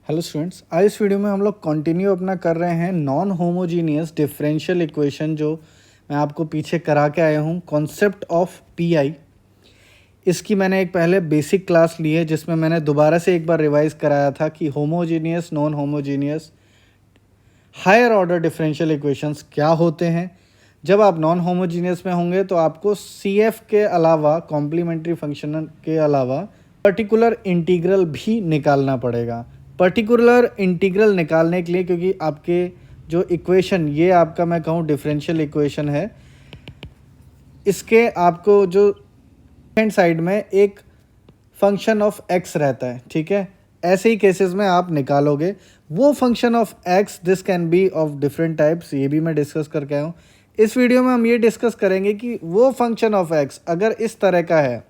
Hello students, आज इस video में हम लोग कंटिन्यू अपना कर रहे हैं नॉन होमोजीनियस डिफरेंशियल इक्वेशन जो मैं आपको पीछे करा के आया हूँ, कॉन्सेप्ट ऑफ पीआई। इसकी मैंने एक पहले बेसिक क्लास ली है जिसमें मैंने दोबारा से एक बार रिवाइज कराया था कि homogeneous, non homogeneous, higher order differential equations क्या होते हैं। जब आप नॉन होमोजीनियस में होंगे तो आपको सी एफ के अलावा, कॉम्प्लीमेंट्री फंक्शन के अलावा पर्टिकुलर इंटीग्रल भी निकालना पड़ेगा। पर्टिकुलर इंटीग्रल निकालने के लिए, क्योंकि आपके जो इक्वेशन, ये आपका मैं कहूँ डिफरेंशियल इक्वेशन है, इसके आपको जो हैंड साइड में एक फंक्शन ऑफ एक्स रहता है, ठीक है। ऐसे ही केसेस में आप निकालोगे वो function of x. This can be of different types, ये भी मैं डिस्कस करके आया हूँ। इस वीडियो में हम ये डिस्कस करेंगे कि वो फंक्शन ऑफ एक्स अगर इस तरह का है,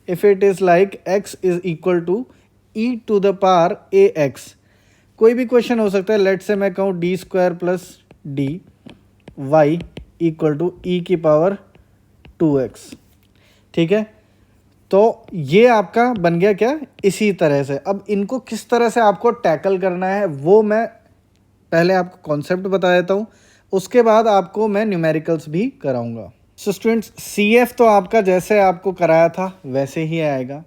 if it is like x is equal to e to the power A x. कोई भी क्वेश्चन हो सकता है, लेट से मैं कहूँ D square plus D Y equal to E की पावर 2x, ठीक है। तो ये आपका बन गया क्या, इसी तरह से। अब इनको किस तरह से आपको टैकल करना है वो मैं पहले आपको कॉन्सेप्ट बता देता हूँ, उसके बाद आपको मैं न्यूमेरिकल्स भी कराऊंगा। सो स्टूडेंट्स, सी एफ तो आपका जैसे आपको कराया था वैसे ही आएगा।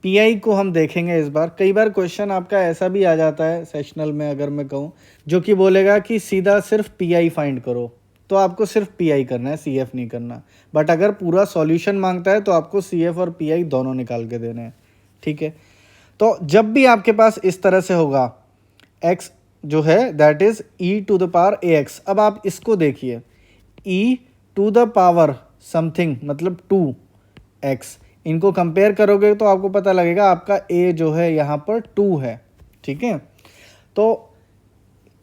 पी आई को हम देखेंगे इस बार। कई बार क्वेश्चन आपका ऐसा भी आ जाता है सेशनल में, अगर मैं कहूँ, जो कि बोलेगा कि सीधा सिर्फ पी आई फाइंड करो, तो आपको सिर्फ पी आई करना है, सी एफ नहीं करना। बट अगर पूरा सॉल्यूशन मांगता है तो आपको सी एफ और पी आई दोनों निकाल के देने हैं, ठीक है। तो जब भी आपके पास इस तरह से होगा, x जो है that is e to the power A x. अब आप इसको देखिए, e to the power something मतलब 2x, इनको कंपेयर करोगे तो आपको पता लगेगा आपका a जो है यहाँ पर 2 है, ठीक है। तो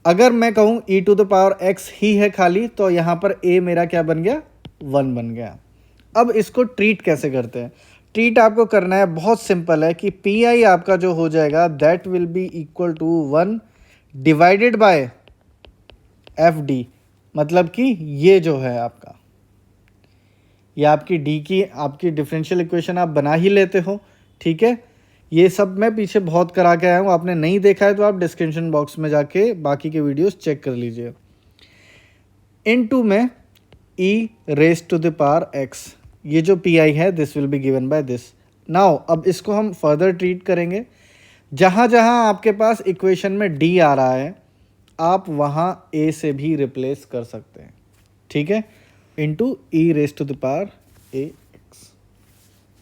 अगर मैं कहूँ e to the power x ही है खाली, तो यहाँ पर a मेरा क्या बन गया, 1 बन गया। अब इसको ट्रीट कैसे करते हैं? ट्रीट आपको करना है, बहुत सिंपल है कि पी आई आपका जो हो जाएगा that will be equal to 1 divided by f d. मतलब कि ये जो है आपका, ये आपकी डी की आपकी डिफरेंशियल इक्वेशन आप बना ही लेते हो, ठीक है। ये सब मैं पीछे बहुत करा के आया हूँ, आपने नहीं देखा है तो आप डिस्क्रिप्शन बॉक्स में जाके बाकी के वीडियोस चेक कर लीजिए। इनटू में e raise to the power x, ये जो पी आई है this will be given by this. Now अब इसको हम फर्दर ट्रीट करेंगे। जहाँ जहाँ आपके पास इक्वेशन में d आ रहा है, आप वहाँ a से भी रिप्लेस कर सकते हैं, ठीक है। Into e raise to the power A x,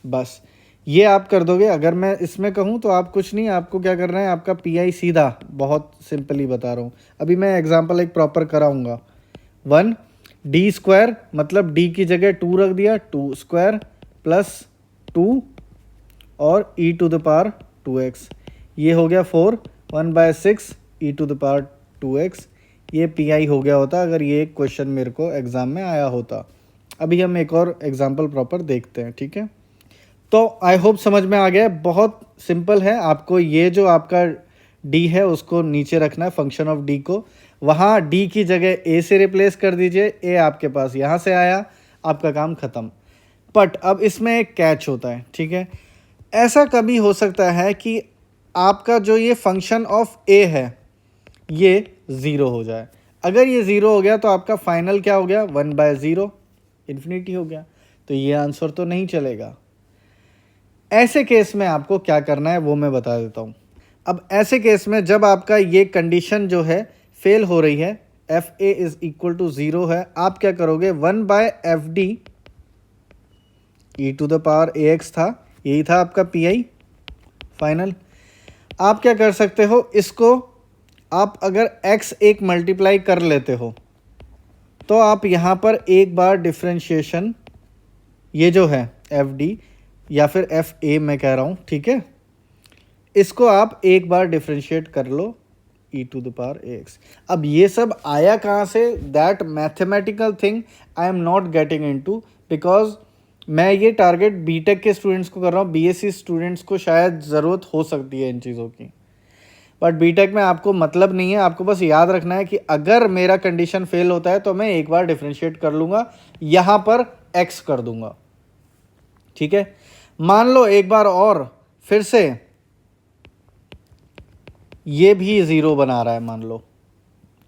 बस ये आप कर दोगे। अगर मैं इसमें कहूँ तो आप कुछ नहीं, आपको क्या करना है, आपका पी आई सीधा, बहुत सिंपली बता रहा हूँ। अभी मैं एग्जाम्पल एक प्रॉपर कराऊँगा। 1 डी स्क्वायर मतलब डी की जगह 2 रख दिया, 2 स्क्वायर प्लस 2 और ई टू द पावर 2x, ये हो गया 4, 1/6 ई टू द पावर 2x। ये पी आई हो गया होता अगर ये क्वेश्चन मेरे को एग्ज़ाम में आया होता। अभी हम एक और एग्जाम्पल प्रॉपर देखते हैं, ठीक है। तो आई होप समझ में आ गया। बहुत सिंपल है, आपको ये जो आपका डी है उसको नीचे रखना है, फंक्शन ऑफ डी को। वहाँ डी की जगह ए से रिप्लेस कर दीजिए, ए आपके पास यहाँ से आया, आपका काम ख़त्म। बट अब इसमें एक कैच होता है, ठीक है। ऐसा कभी हो सकता है कि आपका जो ये फंक्शन ऑफ ए है ये 0 हो जाए। अगर ये 0 हो गया तो आपका फाइनल क्या हो गया, 1/0 इन्फिनिटी हो गया। तो ये आंसर तो नहीं चलेगा। ऐसे केस में आपको क्या करना है वो मैं बता देता हूँ। अब ऐसे केस में जब आपका ये कंडीशन जो है फेल हो रही है, f a is equal to 0 है, आप क्या करोगे, 1/fd e to the power A x था, यही था आपका पी आई फाइनल। आप क्या कर सकते हो, इसको आप अगर x एक मल्टीप्लाई कर लेते हो तो आप यहाँ पर एक बार डिफ्रेंशिएशन, ये जो है एफ डी या फिर एफ ए मैं कह रहा हूँ, ठीक है, इसको आप एक बार डिफ्रेंशिएट कर लो E to the power A x. अब ये सब आया कहाँ से, that mathematical thing I am not getting into, because मैं ये टारगेट बीटेक के स्टूडेंट्स को कर रहा हूँ। बीएससी स्टूडेंट्स को शायद ज़रूरत हो सकती है इन चीज़ों की, बट बीटेक में आपको मतलब नहीं है। आपको बस याद रखना है कि अगर मेरा कंडीशन फेल होता है तो मैं एक बार डिफ्रेंशिएट कर लूँगा, यहाँ पर एक्स कर दूंगा, ठीक है। मान लो एक बार और फिर से ये भी 0 बना रहा है मान लो,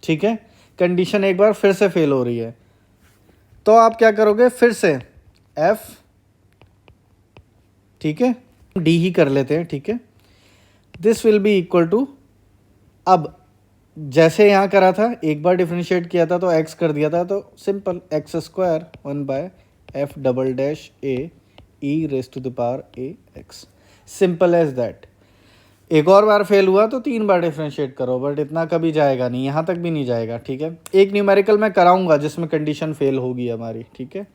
ठीक है। कंडीशन एक बार फिर से फेल हो रही है, तो आप क्या करोगे, फिर से f, ठीक है, d ही कर लेते हैं, ठीक है। This will be equal to, अब जैसे यहाँ करा था, एक बार डिफ्रेंशिएट किया था तो x कर दिया था, तो simple x square 1/f double dash a e raise to the power a x, simple as that. एक और बार फेल हुआ तो 3 बार डिफ्रेंशिएट करो, बट इतना कभी जाएगा नहीं, यहाँ तक भी नहीं जाएगा, ठीक है। एक न्यूमेरिकल मैं कराऊंगा जिसमें कंडीशन फेल होगी हमारी, ठीक है।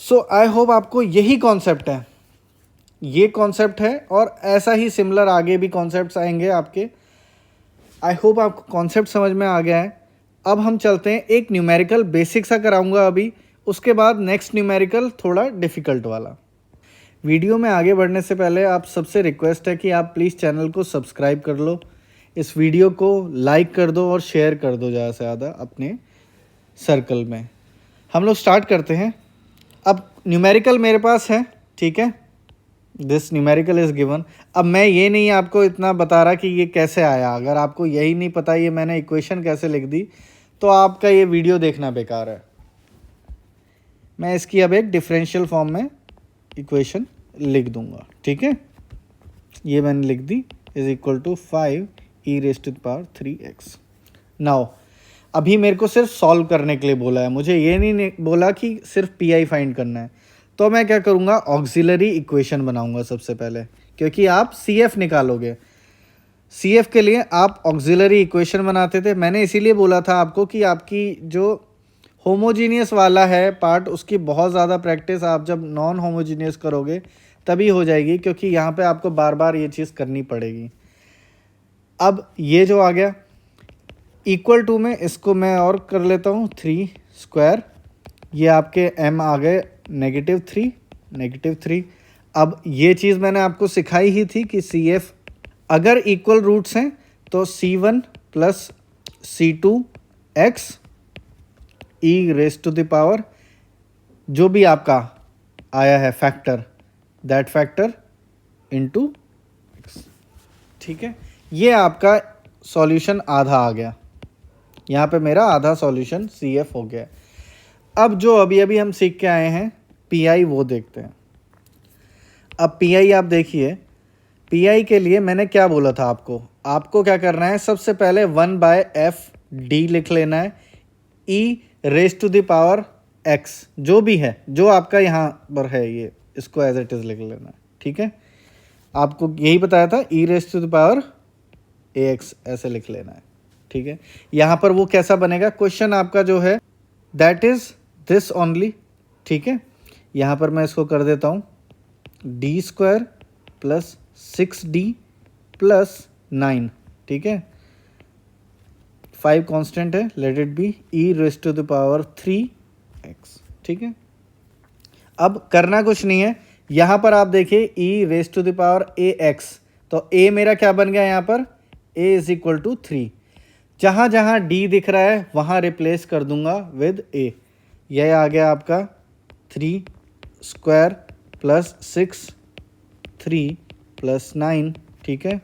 सो आई होप आपको यही कॉन्सेप्ट है, ये कॉन्सेप्ट है, और ऐसा ही सिमिलर आगे भी कॉन्सेप्ट्स आएंगे आपके। आई होप आपको कॉन्सेप्ट समझ में आ गया है। अब हम चलते हैं, एक न्यूमेरिकल बेसिक सा कराऊंगा अभी, उसके बाद नेक्स्ट न्यूमेरिकल थोड़ा डिफ़िकल्ट वाला। वीडियो में आगे बढ़ने से पहले आप सबसे रिक्वेस्ट है कि आप प्लीज़ चैनल को सब्सक्राइब कर लो, इस वीडियो को लाइक कर दो और शेयर कर दो ज़्यादा से ज़्यादा अपने सर्कल में। हम लोग स्टार्ट करते हैं। अब न्यूमेरिकल मेरे पास है, ठीक है, दिस न्यूमेरिकल इज़ गिवन। अब मैं ये नहीं आपको इतना बता रहा कि ये कैसे आया, अगर आपको यही नहीं पता ये मैंने इक्वेशन कैसे लिख दी, तो आपका ये वीडियो देखना बेकार है। मैं इसकी अब एक डिफरेंशियल फॉर्म में इक्वेशन लिख दूंगा, ठीक है। ये मैंने लिख दी, is equal to 5 e raise to the power 3x। Now अभी मेरे को सिर्फ सॉल्व करने के लिए बोला है, मुझे ये नहीं बोला कि सिर्फ पी फाइंड करना है। तो मैं क्या करूँगा, ऑक्सिलरी इक्वेशन बनाऊँगा सबसे पहले, क्योंकि आप सी एफ निकालोगे। सी एफ के लिए आप ऑक्सिलरी इक्वेशन बनाते थे। मैंने इसीलिए बोला था आपको कि आपकी जो होमोजीनियस वाला है पार्ट, उसकी बहुत ज़्यादा प्रैक्टिस आप जब नॉन होमोजीनियस करोगे तभी हो जाएगी, क्योंकि यहाँ पे आपको बार बार ये चीज़ करनी पड़ेगी। अब ये जो आ गया इक्वल टू में, इसको मैं और कर लेता हूँ 3 स्क्वायर, ये आपके m आ गए -3। अब ये चीज़ मैंने आपको सिखाई ही थी कि सी एफ अगर इक्वल रूट्स हैं तो c1 plus c2x e raise to the power जो भी आपका आया है factor, that factor into x, ठीक है। ये आपका सॉल्यूशन आधा आ गया, यहाँ पे मेरा आधा सॉल्यूशन सी एफ हो गया। अब जो अभी हम सीख के आए हैं पी आई, वो देखते हैं। अब पी आई आप देखिए, पी आई के लिए मैंने क्या बोला था आपको क्या करना है, सबसे पहले 1/f(d) लिख लेना है, e raise to the power x जो भी है, जो आपका यहाँ पर है, ये इसको एज इट इज़ लिख लेना है, ठीक है। आपको यही बताया था, e raise to the power ax ऐसे लिख लेना है, ठीक है। यहाँ पर वो कैसा बनेगा, क्वेश्चन आपका जो है दैट इज़ दिस ओनली, ठीक है। यहाँ पर मैं इसको कर देता हूँ d square plus 6d plus 9, ठीक है। 5 कांस्टेंट है, let it be e raise to the power 3x, ठीक है। अब करना कुछ नहीं है, यहाँ पर आप देखिए e raise to the power ax, तो a मेरा क्या बन गया यहाँ पर, a इज इक्वल टू 3। जहाँ जहाँ d दिख रहा है वहाँ रिप्लेस कर दूंगा विद a। यह आ गया आपका 3 स्क्वायर प्लस 6 3 प्लस 9, ठीक है।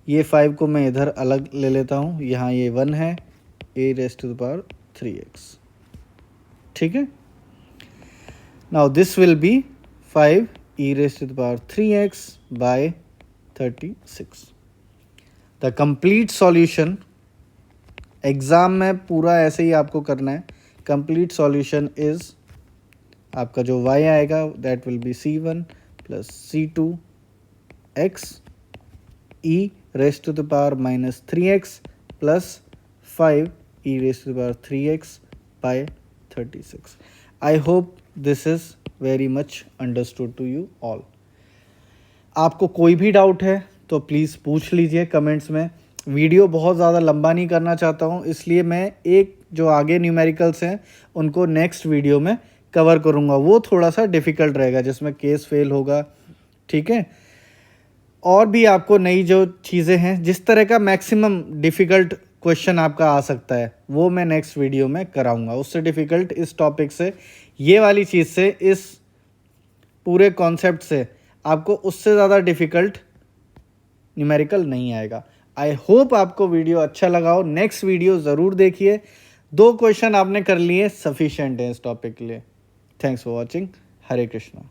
ये 5 को मैं इधर अलग ले लेता हूँ, यहाँ ये 1 है, a raise to the power 3x, ठीक है। Now this will be 5 e raise to the power 3x by 36। The complete solution, exam में पूरा ऐसे ही आपको करना है। कंप्लीट सॉल्यूशन इज़ आपका जो y आएगा that will be c1 plus c2x e raise to the power -3x plus 5 e raise to the power 3x by 36। I hope this is very much understood to you all. आपको कोई भी doubt है तो please पूछ लीजिए comments में। Video बहुत ज़्यादा लंबा नहीं करना चाहता हूँ, इसलिए मैं एक जो आगे न्यूमेरिकल्स हैं उनको नेक्स्ट वीडियो में कवर करूँगा, वो थोड़ा सा डिफ़िकल्ट रहेगा जिसमें केस फेल होगा, ठीक है। और भी आपको नई जो चीज़ें हैं, जिस तरह का मैक्सिमम डिफ़िकल्ट क्वेश्चन आपका आ सकता है वो मैं नेक्स्ट वीडियो में कराऊंगा। उससे डिफ़िकल्ट इस टॉपिक से, ये वाली चीज़ से, इस पूरे कॉन्सेप्ट से आपको उससे ज़्यादा डिफ़िकल्ट न्यूमेरिकल नहीं आएगा। आई होप आपको वीडियो अच्छा लगा हो। नेक्स्ट वीडियो ज़रूर देखिए। 2 क्वेश्चन आपने कर लिए, सफिशिएंट है इस टॉपिक के लिए। Thanks for watching. Hare Krishna.